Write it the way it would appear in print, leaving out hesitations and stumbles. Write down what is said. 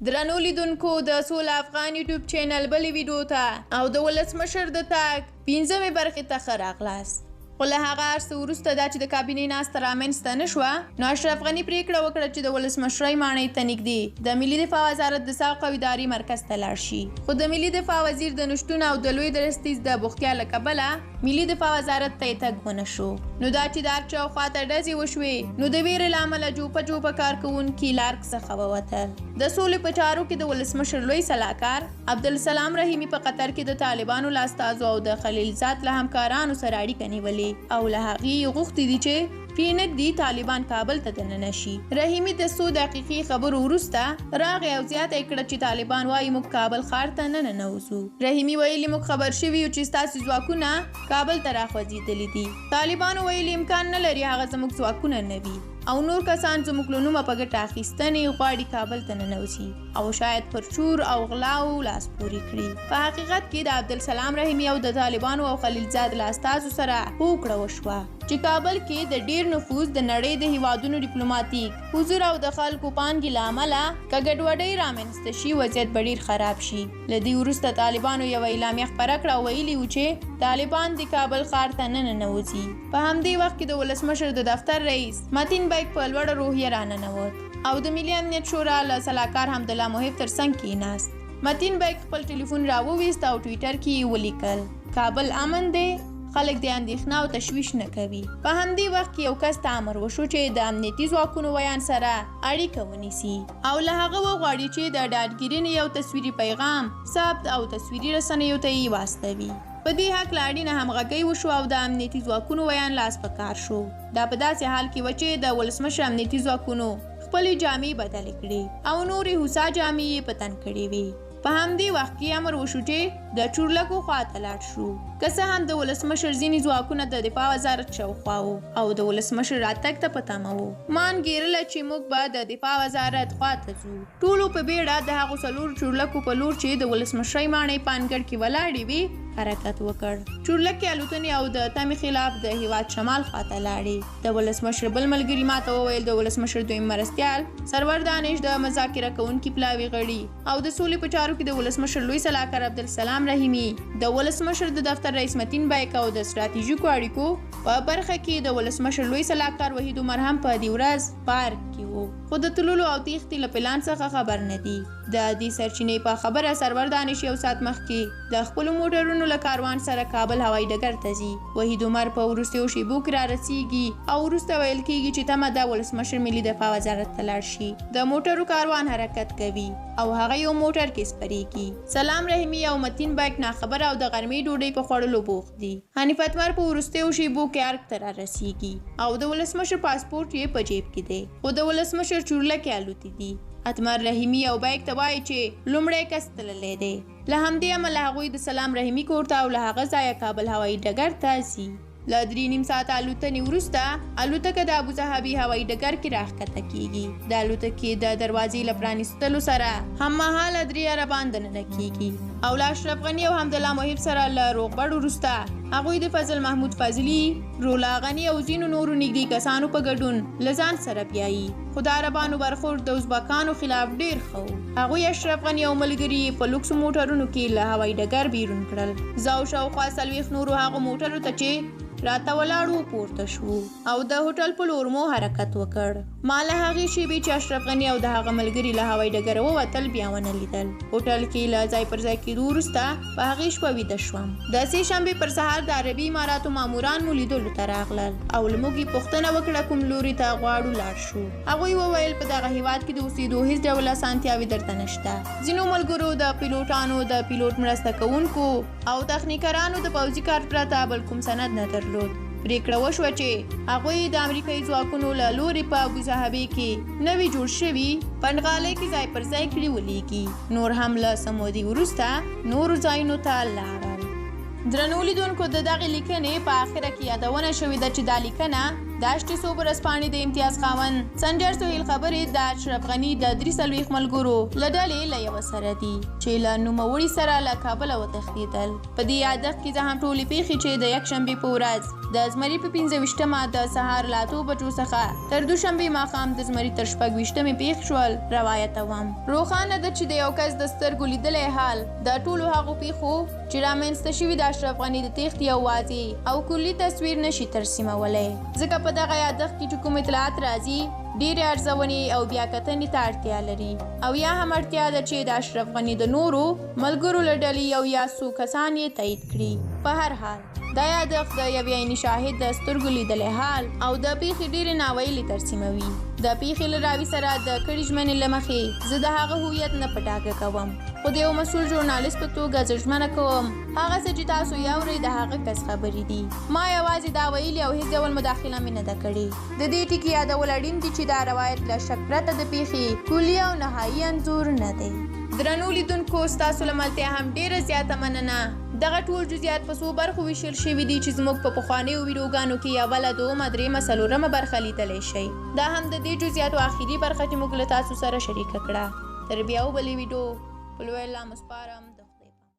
درنو لیدونکو د سوله افغان یوټیوب چینل بلې ویډیو ته او د ولسمشر د تګ 15مې برخې ته ښه راغلاست. خو له هغه هر څه وروسته دا چې د کابینې ناسته رامنځته نه شوه، نو اشرف غني پریکړه وکړه چې د ولسمشرۍ ماڼۍ ته نږدې د ملي دفاع وزارت د ساق او اداري مرکز ته لاړ شي. خو د ملي دفاع وزیر د نشتون او د لوی درستیز د بوختیا له کبله ملي دفاع وزارت ته یې تګ ونه شو. نو دا چې د هر چا خواته ډزې وشوې، نو د ویرې له امله جوپه کارکوونکي لارک څخه ووتل. د سولې په چارو کې د ولسمشر لوی سلاکار عبدالسلام رحیمي په قطر کې د طالبانو له استازو او د خلیلزاد له همکارانو سره اړیکه نیولې او له هغې غوښتي دي چې پرېنږدي طالبان کابل ته دننه شي. رحیمي د څو دقیقې خبرو وروسته راغی او زیاته یې کړه چې طالبان وایي موږ کابل ښار ته نه ننوځو. رحیمي ویلي موږ خبر شوي یو چې ستاسې ځواکونه کابل ته راخوځېدلي دي. طالبانو ویلي امکان نه لري هغه زموږ ځواکونه نه وي او نور کسان زموږ له نومه په ګټه اخیستنې غواړي کابل ته ننوځي او شاید پر چور او غلاو لاس پورې کړي. په حقیقت کې د عبدالسلام رحیمي او د طالبانو او خلیلزاد له استازو سره هوکړه وشوه چې کابل کې د ډیر نفوذ د نړۍ د هیوادونو ډیپلوماتیک حضور او د خلکو پانګې له امله که ګډوډۍ رامنځته شي وضعیت به ډیر خراب شي. له دې وروسته طالبانو یوه اعلامیه خپره کړه او ویلي وو چې طالبان د کابل ښار ته نه ننوځي. په همدې وخت کې د ولسمشر د دفتر رئیس متین بیک په لوړه روحیه راننوت او د ملي امنیت شورا له سلاکار حمدالله محب تر څنګ کېناست. متین بیک خپل ټلیفون راوویست او ټویټر کې یې ولیکل کابل امن دی، خلک د اندېښنه او تشویش نه کوي. په همدې وخت کې یو کس ته امر وشو چې د امنیتي ځواکونو ویان سره اړیکه ونیسي او له هغه وغواړي چې د ډاډګیرنې یو تصویري پیغام ثبت او تصویري رسنیو ته یې واستوي. په دې هکله اړینه همغږۍ وشو او د امنیتي ځواکونو ویان لاس په کار شو. دا په داسې حال کې و چې د ولسمشر امنیتي ځواکونو خپلې جامې بدلې کړې او نورې هوسا جامې یې په تن کړې وې. په همدې وخت کې امر وشو چې د چورلکو خواته لاړ شو. که څه هم د ولسمشر ځینې ځواکونه د دفاع وزارت شاوخوا وو او د ولسمشر راتګ ته په تمه وو. ما انګېرله چې موږ به د دفاع وزارت خواته ځو. ټولو په بیړه د هغو څلورو چورلکو په لور چې د ولسمشرۍ ماڼۍ په انګړ کې ولاړې وې حرکت وکړ. چورلکې الوتنې او د تمې خلاف د هیواد شمال خواته لاړې. د ولسمشر بل ملګري ماته وویل د ولسمشر دویم مرستیال سرور دانش د مذاکره کوونکي پلاوي غړي او د سولې په چارو کې د ولسمشر لوی سلاکار عبدالسلام رحیمي، د ولسمشر د دفتر رئیس متین بیک او د ستراتیژیکو اړیکو په برخه کې د ولسمشر لوی سلاکار وحید عمر هم په دې ورځ پارک کې وو، خو د تللو او تېښتې له پلان څخه خبر نه دي. د دې سرچینې په خبره سرور دانش یو ساعت مخکې د خپلو موټرونو له کاروان سره کابل هوایي ډګر ته ځي. وحید عمر په وروستیو شیبو کې رارسیږي او وروسته ویل کېږي چې تمه ده ولسمشر ملي دفاع وزارت ته لاړ شي. د موټرو کاروان حرکت کوي او هغه یو موټر کې سپریږي. سلام رحیمي او متین بیک ناخبره او د غرمې ډوډۍ په خوړلو بوخت دي. حنیف اتمر په وروستیو شیبو کې ارګ ته رارسیږي او د ولسمشر پاسپورټ یې په جیب کې دی، خو د ولسمشر چورلکې الوتې دي. اتمر رحیمي او بیک ته وایي چې لومړی کس تللی دی. له همدې امله هغوی د سلام رحیمي کور ته او له هغه ځایه کابل هوایي ډګر ته ځي. له 3.5 ساعته الوتنې وروسته الوتکه د ابوظهبي هوایي ډګر کې راښکته کېږي. د الوتکې د دروازې له پرانیستلو سره هممهاله 3 عربان دننه کېږي او له اشرف غني او حمدالله محب سره له روغبړ وروسته هغوی د فضل محمود فاضلي، رولا غني او ځینو نورو نږدې کسانو په ګډون له ځان سره بیایي. خو د عربانو برخورد د ازبکانو خلاف ډیر ښه و. هغوی اشرف غني او ملګري په لوکسو موټرونو کې له هوایي ډګر بیرون کړل. زه او شاوخوا 40 نورو هغو موټرو ته چې راته ولاړو پورته شو او د هوټل په لور مو حرکت وکړ. ما له هغې شېبې چې اشرف غني او د هغه ملګري له هوایي ډګره ووتل بیا ونه لیدل. هوټل کې له ځای پر ځای کېدو وروسته په هغې شپه ویده شوم. د سې شنبې پر سهار د عربي اماراتو ماموران مو لیدلو ته راغلل او له موږ یې پوښتنه وکړه کوم لوري ته غواړو لاړ شو. هغوی وویل په دغه هېواد کې د اوسېدو هېڅ ډول اسانتیاوې درته نشته. ځینو ملګرو د پیلوټانو د پیلوټ مرسته کوونکو او تخنیکرانو د پوځي کارت پرته بل کوم سند نه درلود. پریکړه وشوه چې هغوی د امریکایي ځواکونو له لوري په ابوظهبي کې نوي جوړ شوي پنډغالۍ کې ځای پر ځای کړي ولیږي. نور هم له څه مودې وروسته نورو ځایونو ته لاړل. درنو لیدونکو د دغې لیکنې په اخره کې یادونه شوې ده چې دا لیکنه د اشټي صوب ورځپاڼې د امتیاز خاوند سنجر سهیل خبرې د اشرف غني د 43 ملګرو له ډلې له یوه سره دي چې له نوموړي سره له کابله وتښتېدل. په دې یادښت کې زه هم ټولې پیښې چې د یکشنبې په ورځ د زمري په 25مه د سهار له 8 بجو څخه تر دوشنبې ماښام د زمري تر 26مې پیښ شول روایتوم. روښانه ده چې د یو کس د سترګو لیدلی حال د ټولو هغو پیښو چې رامنځته شوي د اشرف غني د تېښتې یو واضح او کلي تصویر نشي ترسیمولی، ځکه په دغه یادښت کې چې کوم اطلاعات راځي ډېرې ارزونې او بیا کتنې ته اړتیا لري، او یا هم اړتیا ده چې د اشرف غني د نورو ملګرو له ډلې یو یا څو کسان یې تایید کړي. په هر حال دا یادښت د یوې عیني شاهد د سترګو لیدلی حال او د پیښې ډېرې ناویلې ترسیموي. د پیښې له راوي سره د کړي ژمنې له مخې زه د هغه هویت نه په ډاګه کوم، خو د یو مسؤل ژورنالست په توګه زه ژمنه کوم هغه څه چې تاسو یې اورئ د هغه کس خبرې دي. ما یوازې دا ویلي او هیڅ ډول مداخله مې نه ده کړې. د دې ټکي یادول اړین دي چې دا روایت له شک پرته د پیښې کلي او نهایي انځور نه دی. درنو لیدونکو، ستاسو له ملتیا هم ډېره زیاته مننه. دغه ټول جزئیات په څو برخو ویشل شوي دي چې زموږ په پخوانیو ویډیوګانو کې اوله، دومه، درېیمه، څلورمه برخه لیدلی شئ. دا هم د دې جزئیاتو آخري برخه چې موږ له تاسو سره شریکه کړه. تر بیا بلې ویډیو په لوی الله مسپارم.